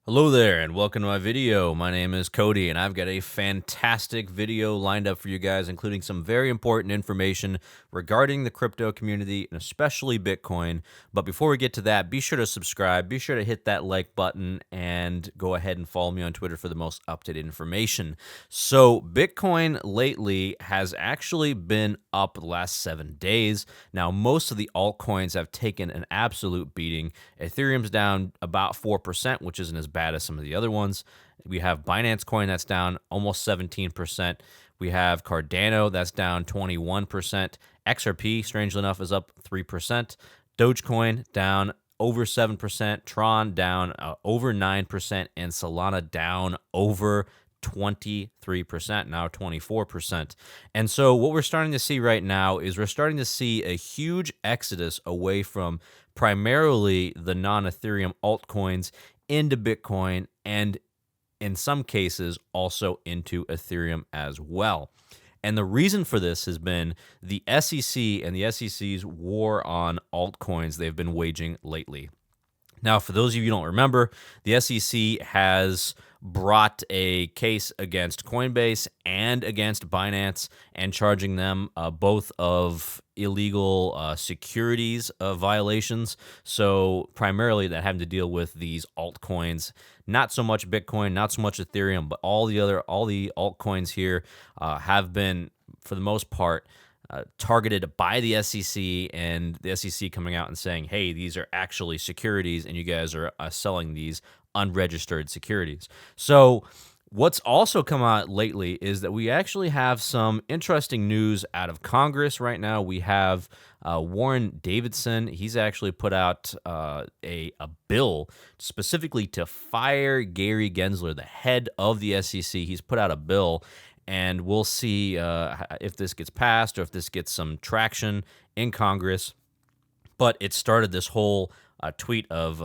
Hello there and welcome to my video. My name is Cody and I've got a fantastic video lined up for you guys, including some very important information regarding the crypto community and especially Bitcoin. But before we get to that, be sure to subscribe, be sure to hit that like button, and go ahead and follow me on Twitter for the most up-to-date information. So Bitcoin lately has actually been up the last 7 days. Now, most of the altcoins have taken an absolute beating. Ethereum's down about 4%, which isn't as bad as some of the other ones. We have Binance Coin that's down almost 17%. We have Cardano that's down 21%. XRP, strangely enough, is up 3%. Dogecoin down over 7%. Tron down over 9%. And Solana down over 23%, now 24%. And so what we're starting to see right now is we're starting to see a huge exodus away from primarily the non-Ethereum altcoins into Bitcoin, and in some cases also into Ethereum as well. And the reason for this has been the SEC and the SEC's war on altcoins they've been waging lately. Now, for those of you who don't remember, the SEC has brought a case against Coinbase and against Binance and charging them both of illegal securities violations. So primarily that having to deal with these altcoins, not so much Bitcoin, not so much Ethereum, but all the altcoins here have been, for the most part, targeted by the SEC, and the SEC coming out and saying, hey, these are actually securities and you guys are selling these unregistered securities. So what's also come out lately is that we actually have some interesting news out of Congress right now. We have Warren Davidson. He's actually put out a bill specifically to fire Gary Gensler, the head of the SEC. He's put out a bill, and we'll see if this gets passed or if this gets some traction in Congress. But it started this whole tweet of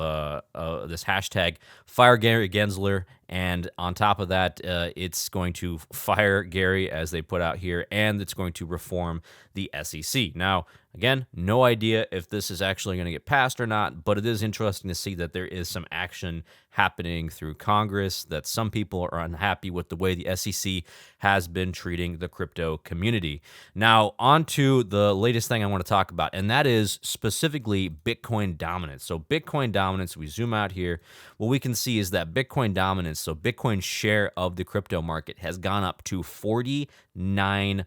this hashtag, fire Gary Gensler. And on top of that, it's going to fire Gary, as they put out here, and it's going to reform the SEC. Now, again, no idea if this is actually going to get passed or not, but it is interesting to see that there is some action happening through Congress, that some people are unhappy with the way the SEC has been treating the crypto community. Now, on to the latest thing I want to talk about, and that is specifically Bitcoin dominance. So Bitcoin dominance, we zoom out here, what we can see is that Bitcoin dominance, so Bitcoin's share of the crypto market, has gone up to 49%.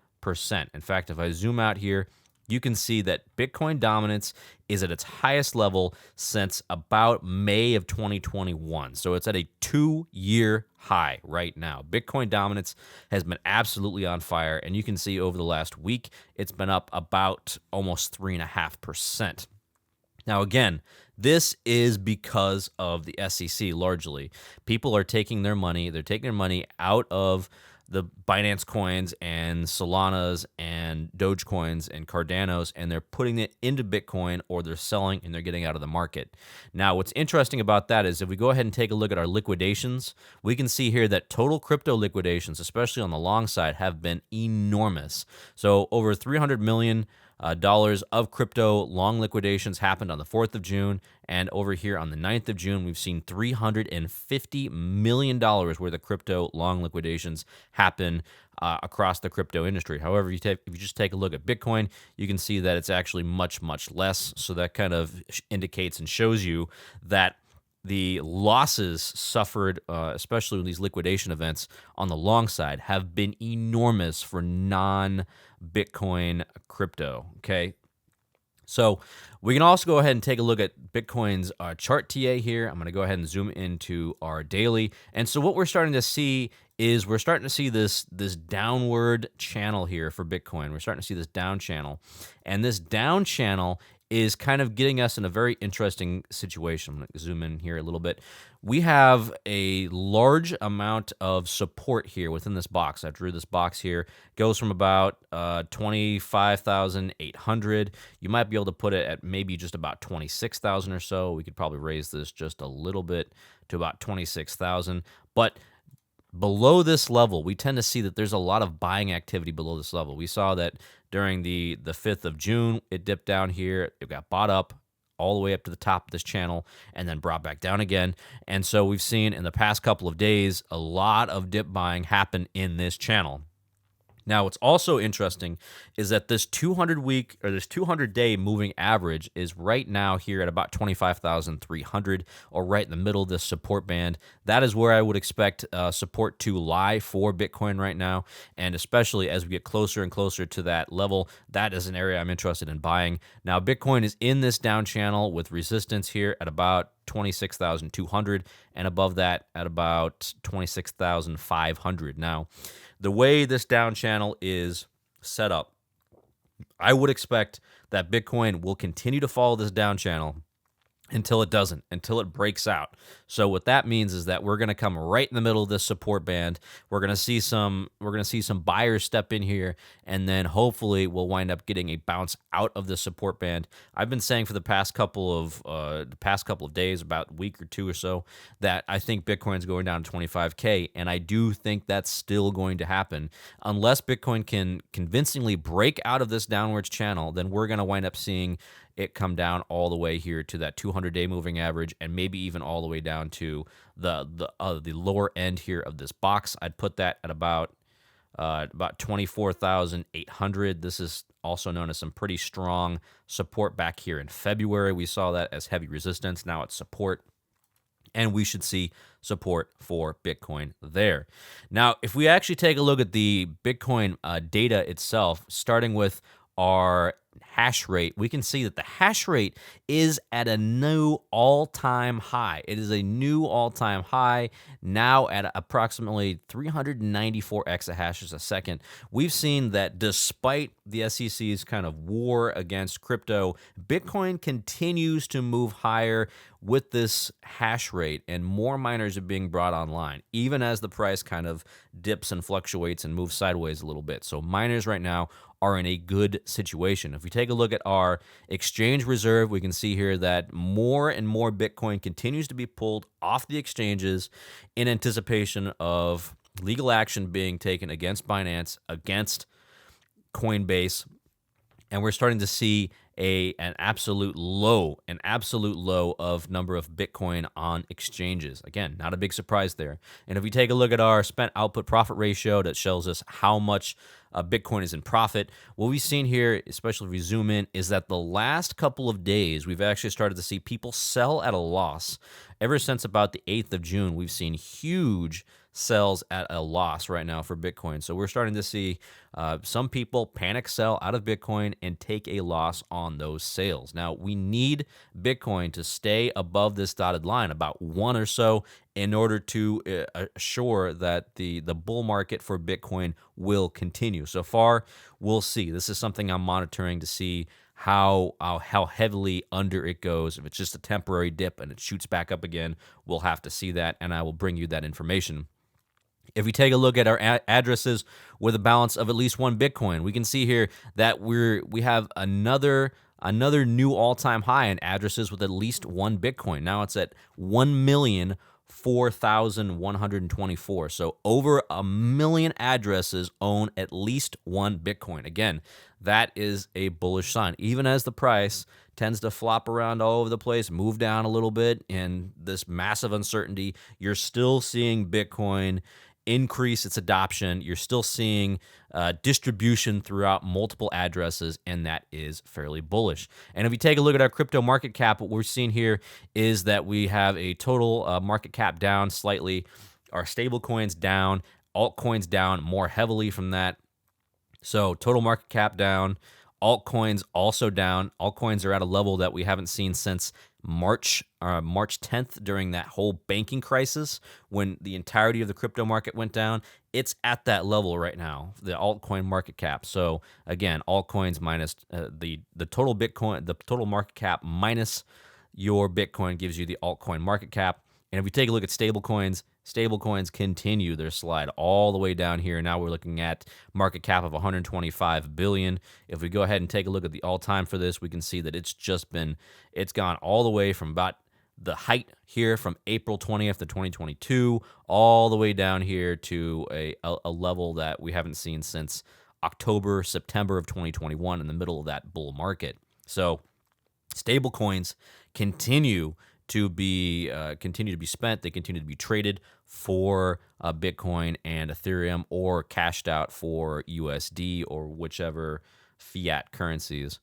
In fact, if I zoom out here, you can see that Bitcoin dominance is at its highest level since about May of 2021. So it's at a 2-year high right now. Bitcoin dominance has been absolutely on fire, and you can see over the last week, it's been up about almost 3.5%. Now, again, this is because of the SEC largely. People are taking their money, out of the Binance coins and Solanas and Dogecoins and Cardanos, and they're putting it into Bitcoin, or they're selling and they're getting out of the market. Now, what's interesting about that is if we go ahead and take a look at our liquidations, we can see here that total crypto liquidations, especially on the long side, have been enormous. So over $300 million of crypto long liquidations happened on the 4th of June, and over here on the 9th of June, we've seen $350 million worth of crypto long liquidations happen across the crypto industry. However, if you just take a look at Bitcoin, you can see that it's actually much, much less. So that kind of indicates and shows you that the losses suffered, especially with these liquidation events on the long side, have been enormous for non-Bitcoin crypto, okay? So we can also go ahead and take a look at Bitcoin's chart TA here. I'm going to go ahead and zoom into our daily. And so what we're starting to see is this downward channel here for Bitcoin. We're starting to see this down channel. And this down channel is kind of getting us in a very interesting situation. I'm going to zoom in here a little bit. We have a large amount of support here within this box. I drew this box here. It goes from about 25,800. You might be able to put it at maybe just about 26,000 or so. We could probably raise this just a little bit to about 26,000. But below this level, we tend to see that there's a lot of buying activity below this level. We saw that during the 5th of June, it dipped down here. It got bought up all the way up to the top of this channel and then brought back down again. And so we've seen in the past couple of days a lot of dip buying happen in this channel. Now, what's also interesting is that this 200-week or this 200-day moving average is right now here at about 25,300, or right in the middle of this support band. That is where I would expect support to lie for Bitcoin right now, and especially as we get closer and closer to that level, that is an area I'm interested in buying. Now, Bitcoin is in this down channel with resistance here at about 26,200, and above that at about 26,500. Now, the way this down channel is set up, I would expect that Bitcoin will continue to follow this down channel until it doesn't, until it breaks out. So what that means is that we're going to come right in the middle of this support band. We're going to see some buyers step in here, and then hopefully we'll wind up getting a bounce out of the support band. I've been saying for the past couple of days, about a week or two or so, that I think Bitcoin's going down to 25K, and I do think that's still going to happen. Unless Bitcoin can convincingly break out of this downwards channel, then we're going to wind up seeing it come down all the way here to that 200-day moving average, and maybe even all the way down to the lower end here of this box. I'd put that at about 24,800. This is also known as some pretty strong support back here in February. We saw that as heavy resistance. Now it's support, and we should see support for Bitcoin there. Now, if we actually take a look at the Bitcoin data itself, starting with our hash rate, we can see that the hash rate is at a new all-time high. It is a new all-time high now at approximately 394 exahashes a second. We've seen that despite the SEC's kind of war against crypto, Bitcoin continues to move higher with this hash rate, and more miners are being brought online, even as the price kind of dips and fluctuates and moves sideways a little bit. So miners right now are in a good situation. If we take a look at our exchange reserve, we can see here that more and more Bitcoin continues to be pulled off the exchanges in anticipation of legal action being taken against Binance, against Coinbase, and we're starting to see an absolute low of number of Bitcoin on exchanges. Again, not a big surprise there. And if we take a look at our spent output profit ratio, that shows us how much Bitcoin is in profit. What we've seen here, especially if we zoom in, is that the last couple of days, we've actually started to see people sell at a loss. Ever since about the 8th of June, we've seen huge sells at a loss right now for Bitcoin. So we're starting to see some people panic sell out of Bitcoin and take a loss on those sales. Now, we need Bitcoin to stay above this dotted line, about 1 or so, in order to assure that the bull market for Bitcoin will continue. So far, we'll see. This is something I'm monitoring to see how heavily under it goes. If it's just a temporary dip and it shoots back up again, we'll have to see that, and I will bring you that information. If we take a look at our addresses with a balance of at least 1 Bitcoin, we can see here that we have another new all-time high in addresses with at least 1 Bitcoin. Now it's at 1,004,124. So over 1 million addresses own at least 1 Bitcoin. Again, that is a bullish sign. Even as the price tends to flop around all over the place, move down a little bit in this massive uncertainty, you're still seeing Bitcoin increase its adoption. You're still seeing distribution throughout multiple addresses, and that is fairly bullish. And if you take a look at our crypto market cap, what we're seeing here is that we have a total market cap down slightly, our stable coins down, altcoins down more heavily from that. So total market cap down, altcoins also down. Altcoins are at a level that we haven't seen since March 10th, during that whole banking crisis when the entirety of the crypto market went down. It's at that level right now, the altcoin market cap. So again, altcoins minus the total Bitcoin, the total market cap minus your Bitcoin gives you the altcoin market cap. And if we take a look at stablecoins continue their slide all the way down here. Now we're looking at market cap of 125 billion. If we go ahead and take a look at the all-time for this, we can see that it's gone all the way from about the height here from April 20th of 2022 all the way down here to a level that we haven't seen since September of 2021, in the middle of that bull market. So Stable coins continue to be spent. They continue to be traded for Bitcoin and Ethereum, or cashed out for USD or whichever fiat currencies.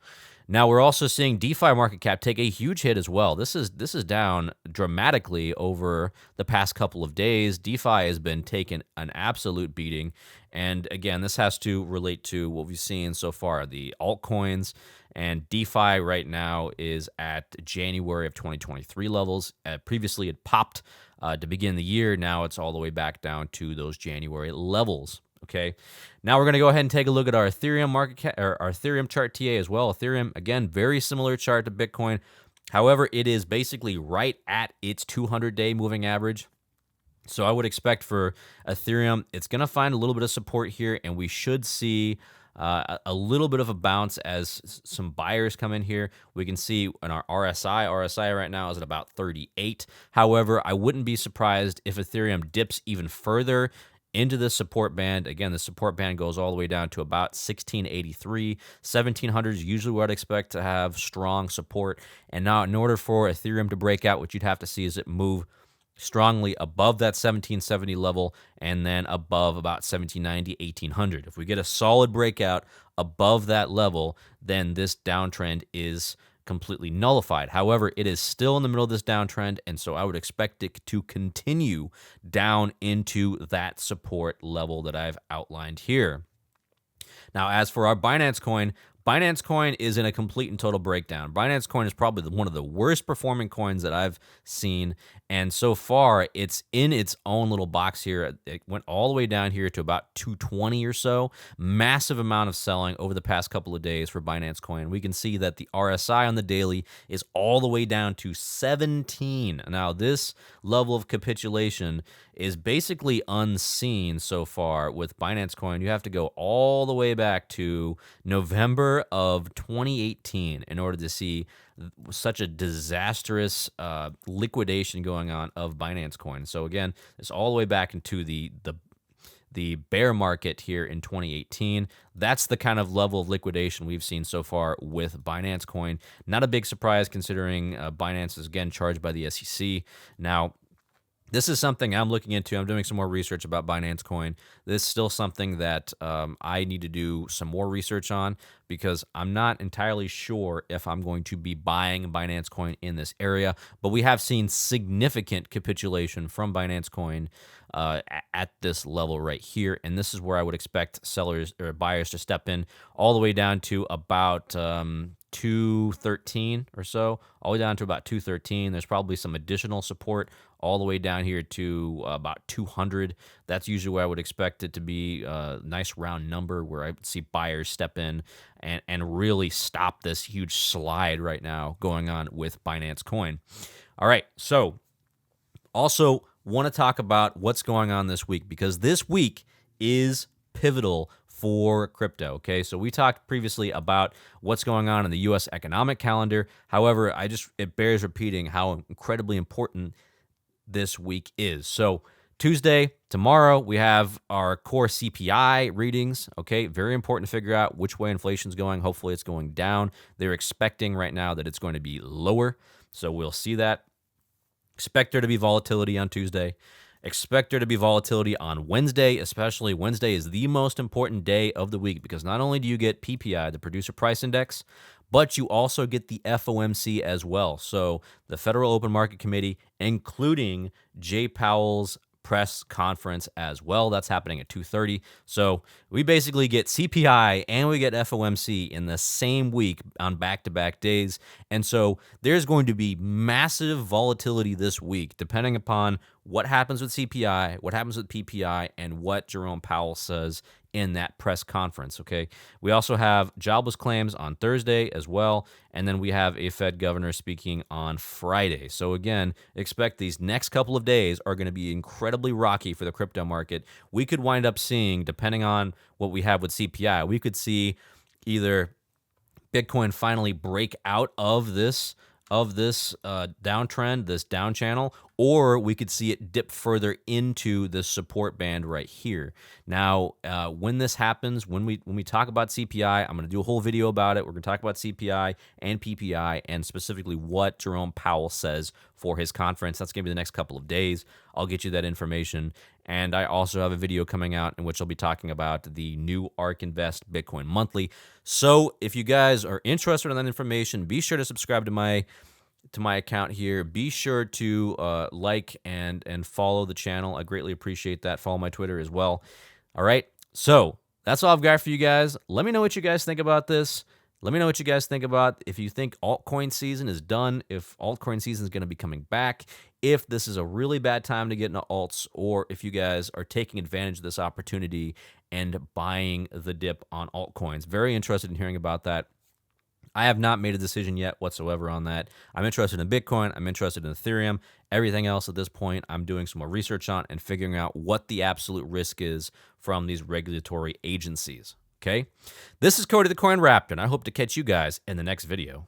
Now we're also seeing DeFi market cap take a huge hit as well. This is down dramatically over the past couple of days. DeFi has been taking an absolute beating, and again, this has to relate to what we've seen so far. The altcoins and DeFi right now is at January of 2023 levels. Previously, it popped to begin the year. Now it's all the way back down to those January levels. Okay, now we're going to go ahead and take a look at our Ethereum market cap, or our Ethereum chart TA as well. Ethereum, again, very similar chart to Bitcoin. However, it is basically right at its 200-day moving average. So I would expect for Ethereum, it's going to find a little bit of support here, and we should see a little bit of a bounce as some buyers come in here. We can see in our RSI right now is at about 38. However, I wouldn't be surprised if Ethereum dips even further into the support band. Again, the support band goes all the way down to about 1683. 1700 is usually what I'd expect to have strong support. And now in order for Ethereum to break out, what you'd have to see is it move strongly above that 1770 level and then above about 1790, 1800. If we get a solid breakout above that level, then this downtrend is completely nullified. However, it is still in the middle of this downtrend, and so I would expect it to continue down into that support level that I've outlined here. Now, as for our Binance Coin is in a complete and total breakdown. Binance Coin is probably one of the worst performing coins that I've seen, and so far it's in its own little box here. It went all the way down here to about 220 or so. Massive amount of selling over the past couple of days for Binance Coin. We can see that the RSI on the daily is all the way down to 17. Now, this level of capitulation is basically unseen so far with Binance Coin. You have to go all the way back to November of 2018 in order to see such a disastrous liquidation going on of Binance Coin. So again, it's all the way back into the bear market here in 2018. That's the kind of level of liquidation we've seen so far with Binance Coin. Not a big surprise considering Binance is again charged by the SEC. Now, this is something I'm looking into. I'm doing some more research about Binance Coin. This is still something that I need to do some more research on because I'm not entirely sure if I'm going to be buying Binance Coin in this area. But we have seen significant capitulation from Binance Coin at this level right here. And this is where I would expect sellers or buyers to step in all the way down to about 213 or so, all the way down to about 213. There's probably some additional support all the way down here to about 200. That's usually where I would expect it to be a nice round number where I see buyers step in and really stop this huge slide right now going on with Binance Coin. All right, so also want to talk about what's going on this week because this week is pivotal for crypto. Okay, so we talked previously about what's going on in the U.S. economic calendar. However, it bears repeating how incredibly important this week is. So Tuesday, tomorrow, we have our core CPI readings. Okay, very important to figure out which way inflation's going. Hopefully it's going down. They're expecting right now that it's going to be lower. So we'll see that. Expect there to be volatility on Tuesday. Expect there to be volatility on Wednesday, especially Wednesday is the most important day of the week because not only do you get PPI, the Producer Price Index, but you also get the FOMC as well. So the Federal Open Market Committee, including Jay Powell's press conference as well. That's happening at 2:30. So we basically get CPI and we get FOMC in the same week on back-to-back days. And so there's going to be massive volatility this week, depending upon what happens with CPI, what happens with PPI, and what Jerome Powell says in that press conference, okay? We also have jobless claims on Thursday as well, and then we have a Fed governor speaking on Friday. So again, expect these next couple of days are going to be incredibly rocky for the crypto market. We could wind up seeing, depending on what we have with CPI, we could see either Bitcoin finally break out of this downtrend, this down channel, or we could see it dip further into this support band right here. Now, when this happens, when we talk about CPI, I'm going to do a whole video about it. We're going to talk about CPI and PPI and specifically what Jerome Powell says for his conference. That's going to be the next couple of days. I'll get you that information. And I also have a video coming out in which I'll be talking about the new ARK Invest Bitcoin Monthly. So if you guys are interested in that information, be sure to subscribe to my account here. Be sure to like and follow the channel. I greatly appreciate that. Follow my Twitter as well. All right, so that's all I've got for you guys. Let me know what you guys think about this. Let me know what you guys think about if you think altcoin season is done, if altcoin season is going to be coming back, if this is a really bad time to get into alts, or if you guys are taking advantage of this opportunity and buying the dip on altcoins. Very interested in hearing about that. I have not made a decision yet whatsoever on that. I'm interested in Bitcoin. I'm interested in Ethereum. Everything else at this point, I'm doing some more research on and figuring out what the absolute risk is from these regulatory agencies. Okay? This is Cody the Coin Raptor, and I hope to catch you guys in the next video.